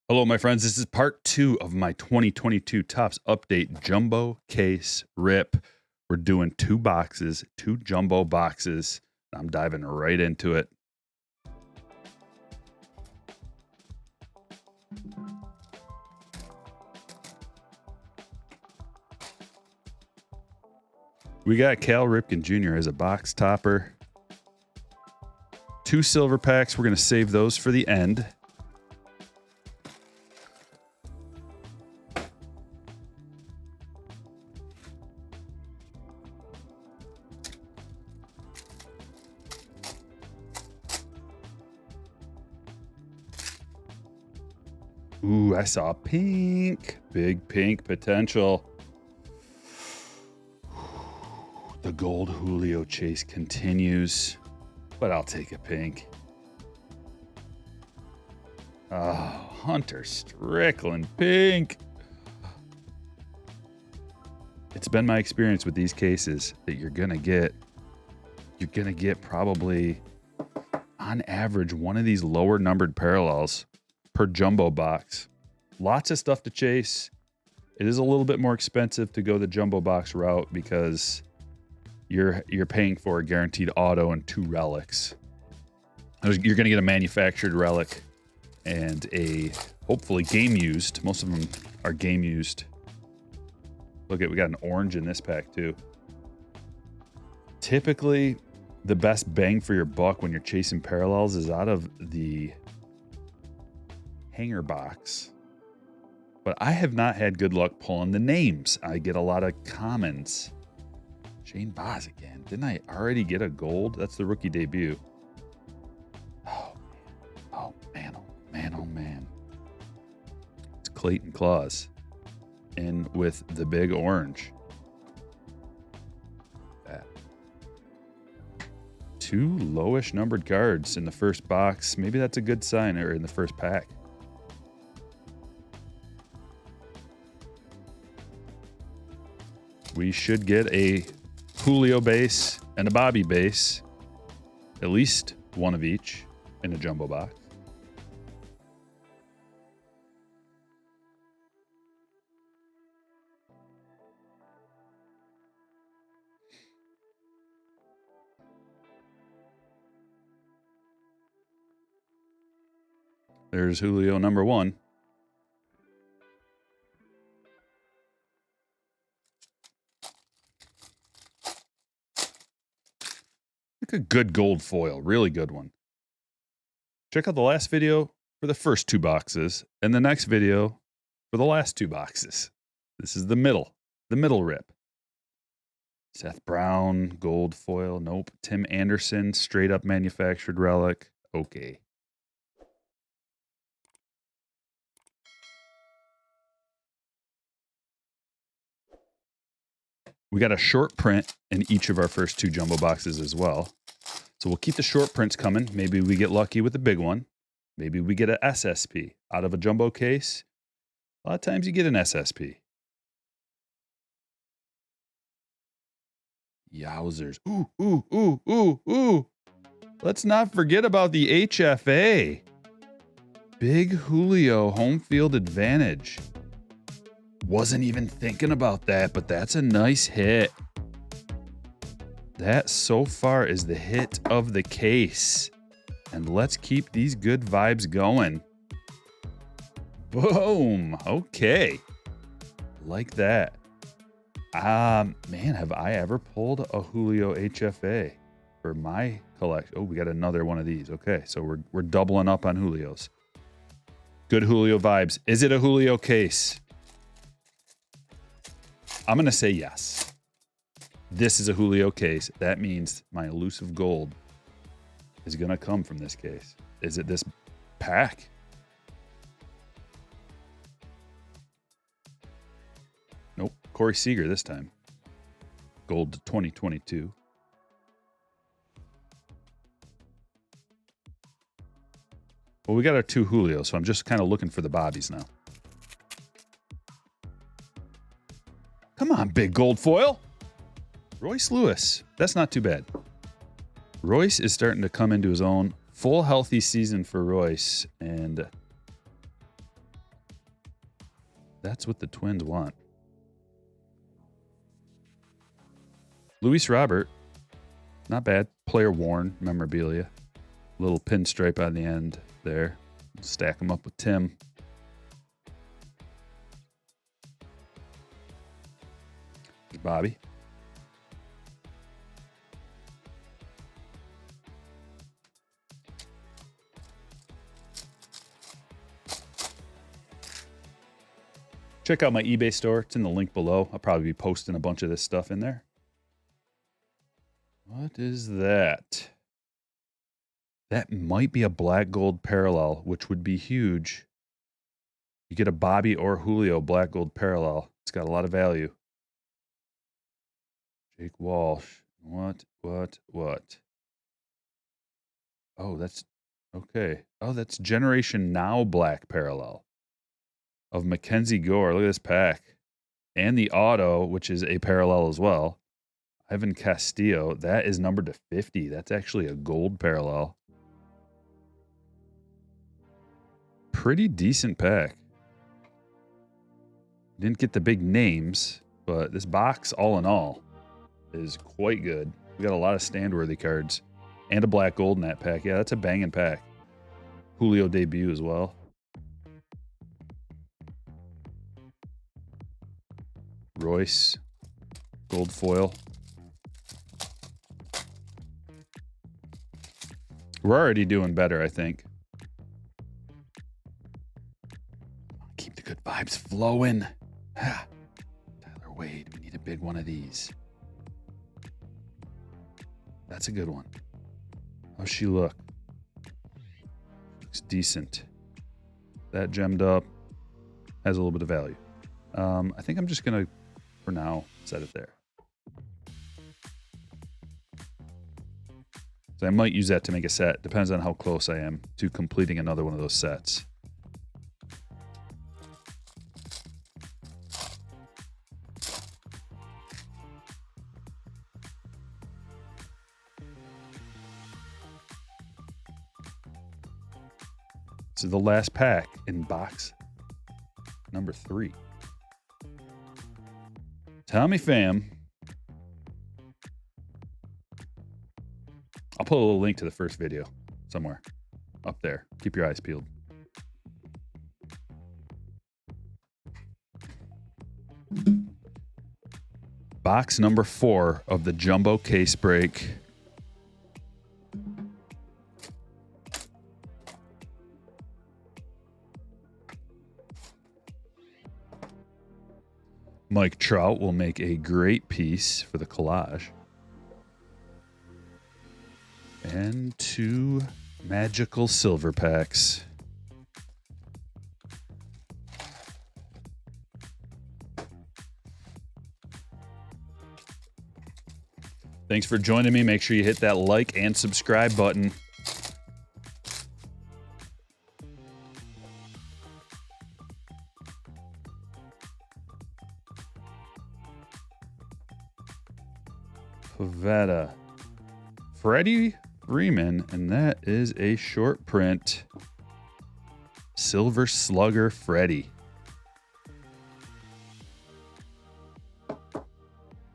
Hello, my friends. This is part 2 of my 2022 Topps Update Jumbo Case Rip. We're doing 2 boxes, 2 jumbo boxes. I'm diving right into it. We got Cal Ripken Jr. as a box topper. 2 silver packs. We're going to save those for the end. Ooh, I saw pink. Big pink potential. The gold Julio chase continues, but I'll take a pink. Oh, Hunter Strickland pink. It's been my experience with these cases that you're gonna get probably on average one of these lower numbered parallels per jumbo box. Lots of stuff to chase. It is a little bit more expensive to go the jumbo box route because you're paying for a guaranteed auto and 2 relics. You're going to get a manufactured relic and a hopefully game used. Most of them are game used. Look at, we got an orange in this pack too. Typically, the best bang for your buck when you're chasing parallels is out of the hanger box. But I have not had good luck pulling the names. I get a lot of commons. Shane Boz again. Didn't I already get a gold? That's the rookie debut. Oh man, oh man, oh man. It's Clayton Claus in with the big orange. That. 2 lowish numbered cards in the first box. Maybe that's a good sign, or in the first pack. We should get a Julio base and a Bobby base, at least one of each in a jumbo box. There's Julio number 1. A good gold foil, really good one. Check out the last video for the first 2 boxes and the next video for the last 2 boxes. This is the middle rip. Seth Brown, gold foil, nope. Tim Anderson, straight up manufactured relic, okay. We got a short print in each of our first 2 jumbo boxes as well. So we'll keep the short prints coming. Maybe we get lucky with a big one. Maybe we get an SSP out of a jumbo case. A lot of times you get an SSP. Yowzers. Ooh. Let's not forget about the HFA. Big Julio home field advantage. Wasn't even thinking about that, but that's a nice hit. That so far is the hit of the case. And let's keep these good vibes going. Boom. Okay. Like that. Man, have I ever pulled a Julio HFA for my collection? Oh, we got another one of these. Okay, so we're doubling up on Julios. Good Julio vibes. Is it a Julio case? I'm going to say yes. This is a Julio case. That means my elusive gold is going to come from this case. Is it this pack? Nope. Corey Seager this time. Gold 2022. Well, we got our 2 Julio, so I'm just kind of looking for the Bobbies now. Come on, big gold foil. Royce Lewis. That's not too bad. Royce is starting to come into his own. Full healthy season for Royce, and That's what the Twins want. Luis Robert. Not bad. Player worn memorabilia. Little pinstripe on the end there. Stack them up with Tim. Bobby. Check out my eBay store. It's in the link below. I'll probably be posting a bunch of this stuff in there. What is that? That might be a black gold parallel, which would be huge. You get a Bobby or Julio black gold parallel. It's got a lot of value. Jake Walsh. What? Oh, that's okay. Oh, that's Generation Now black parallel of Mackenzie Gore. Look at this pack. And the auto, which is a parallel as well. Ivan Castillo. That is numbered to 50. That's actually a gold parallel. Pretty decent pack. Didn't get the big names, but this box, all in all, is quite good. We got a lot of stand-worthy cards. And a black gold in that pack. Yeah, that's a banging pack. Julio debut as well. Royce. Gold foil. We're already doing better, I think. Keep the good vibes flowing. Tyler Wade, we need a big one of these. That's a good one. How's she look? Looks decent. That gemmed up. Has a little bit of value. I think I'm just going to, for now, set it there. So I might use that to make a set. Depends on how close I am to completing another one of those sets. This is the last pack in box number 3. Tommy Pham. I'll put a little link to the first video somewhere up there. Keep your eyes peeled. Box number 4 of the jumbo case break. Mike Trout will make a great piece for the collage. And 2 magical silver packs. Thanks for joining me. Make sure you hit that like and subscribe button. Pavetta. Freddie Freeman, and that is a short print. Silver Slugger Freddie.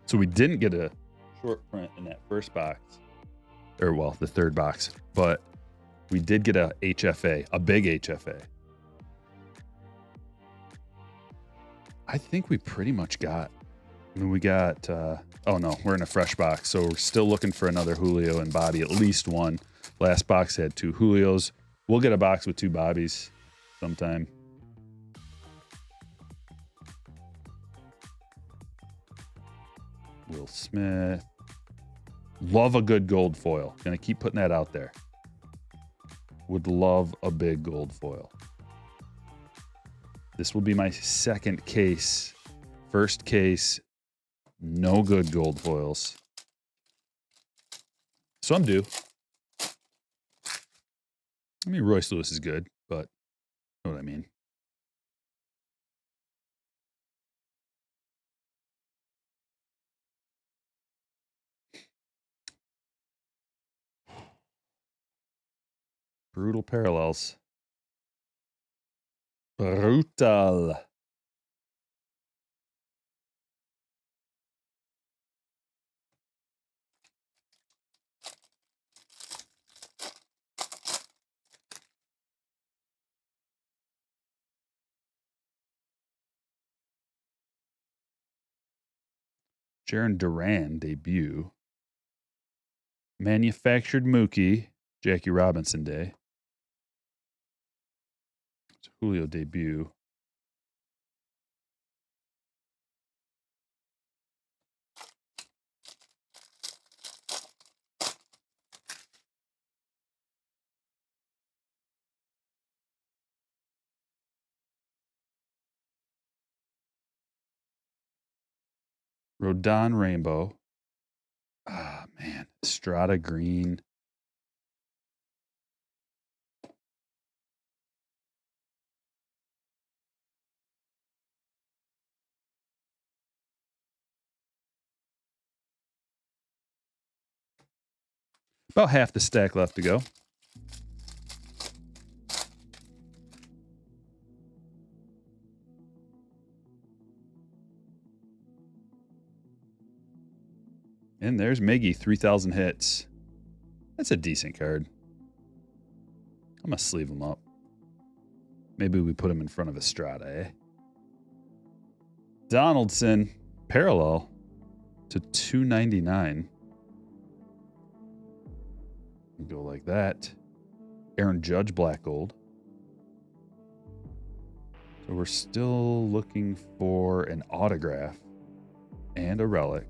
So we didn't get a short print in that first box. Or, well, the third box. But we did get a HFA, a big HFA. I think we pretty much got... I mean, we got... oh, no, we're in a fresh box. So we're still looking for another Julio and Bobby, at least one. Last box had 2 Julios. We'll get a box with 2 Bobbies sometime. Will Smith. Love a good gold foil. Gonna keep putting that out there. Would love a big gold foil. This will be my second case. First case, no good gold foils. So I'm due. I mean, Royce Lewis is good, but you know what I mean. Brutal parallels. Brutal. Jaron Duran debut. Manufactured Mookie, Jackie Robinson Day. It's Julio debut. Rodon Rainbow. Ah, man. Estrada Green. About half the stack left to go. And there's Miggy, 3,000 hits. That's a decent card. I'm going to sleeve him up. Maybe we put him in front of Estrada, eh? Donaldson, parallel to 299. Go like that. Aaron Judge, black gold. So we're still looking for an autograph and a relic.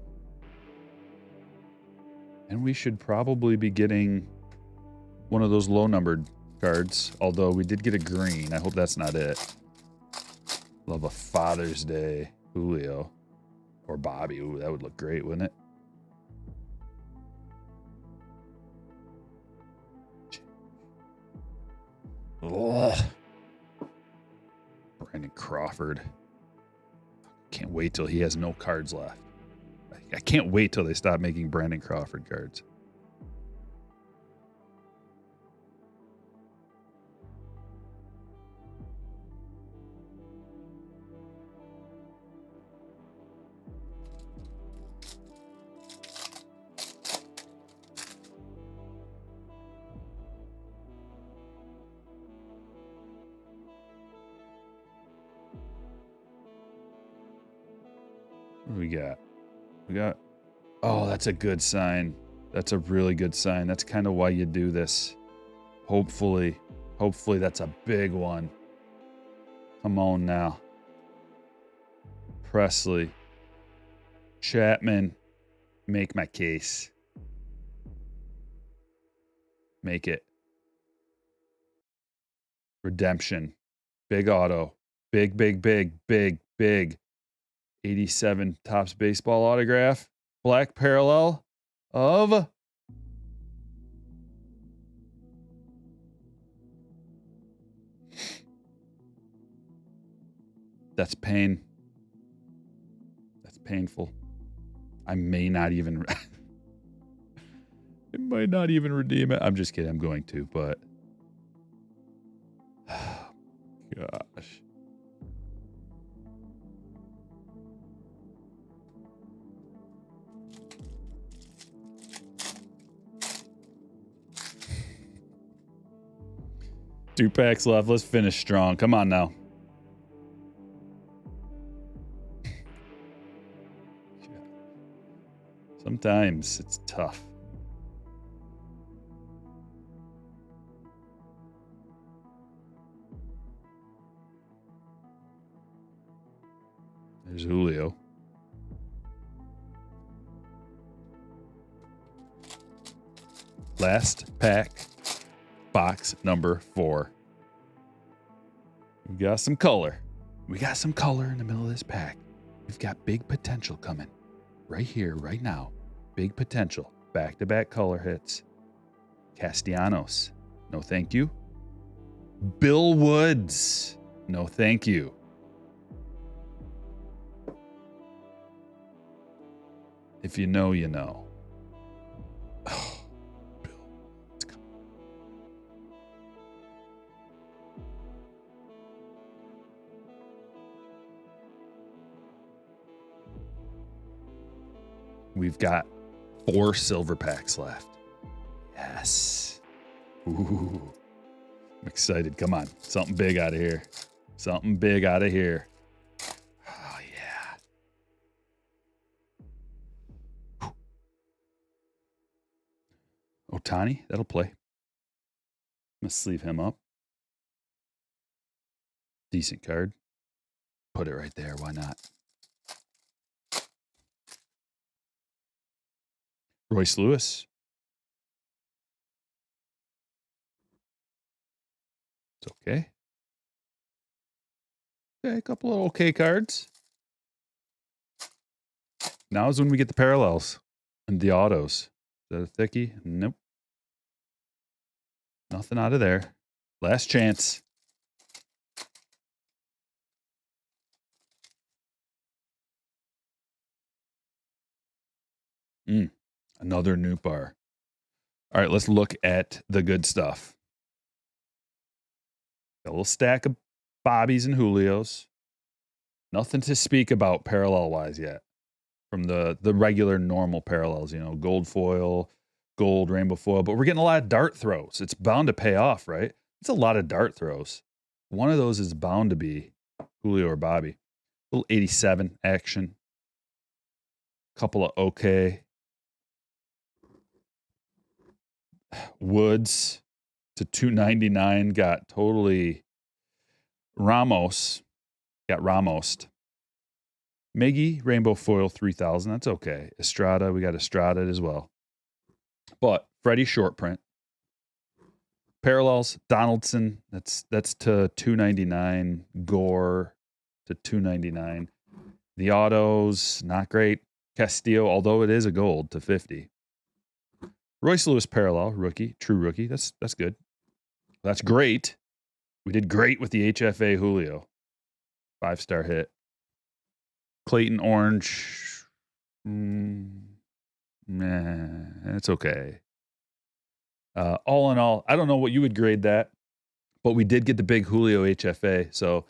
And we should probably be getting one of those low-numbered cards, although we did get a green. I hope that's not it. Love a Father's Day Julio or Bobby. Ooh, that would look great, wouldn't it? Ugh. Brandon Crawford. Can't wait till he has no cards left. I can't wait till they stop making Brandon Crawford cards. What do we got? We got, oh, that's a good sign. That's a really good sign. That's kind of why you do this. Hopefully that's a big one. Come on now. Presley. Chapman. Make my case. Make it. Redemption. Big auto. Big, big, big, big, big. 87 Topps baseball autograph. Black parallel of that's pain. That's painful. I may not even I might not even redeem it. I'm just kidding. I'm going to, but gosh. Two packs left. Let's finish strong. Come on now. Sometimes it's tough. There's Julio. Last pack. Box number 4. We got some color. We got some color in the middle of this pack. We've got big potential coming. Right here, right now. Big potential. Back-to-back color hits. Castellanos. No thank you. Bill Woods. No thank you. If you know, you know. Oh, Bill. It's coming. We've got 4 silver packs left. Yes. Ooh. I'm excited. Come on. Something big out of here. Something big out of here. Oh, yeah. Otani, that'll play. Let's sleeve him up. Decent card. Put it right there. Why not? Royce Lewis. It's okay. Okay, a couple of okay cards. Now is when we get the parallels and the autos. Is that a thickie? Nope. Nothing out of there. Last chance. Another new bar. All right, let's look at the good stuff. Got a little stack of Bobbies and Julios. Nothing to speak about parallel-wise yet from the regular normal parallels, you know, gold foil, gold, rainbow foil. But we're getting a lot of dart throws. It's bound to pay off, right? It's a lot of dart throws. One of those is bound to be Julio or Bobby. Little 87 action. Couple of okay. Woods to 299 got totally Ramos. Got Ramos. Miggy, Rainbow Foil 3000. That's okay. Estrada, we got Estrada as well. But Freddie short print. Parallels, Donaldson, that's to 299. Gore to 299. The autos, not great. Castillo, although it is a gold, to 50. Royce Lewis parallel, rookie, true rookie. That's good. That's great. We did great with the HFA Julio. 5-star hit. Clayton Orange. It's okay. All in all, I don't know what you would grade that, but we did get the big Julio HFA. So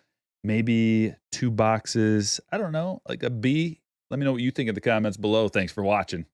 maybe 2 boxes. I don't know, like a B. Let me know what you think in the comments below. Thanks for watching.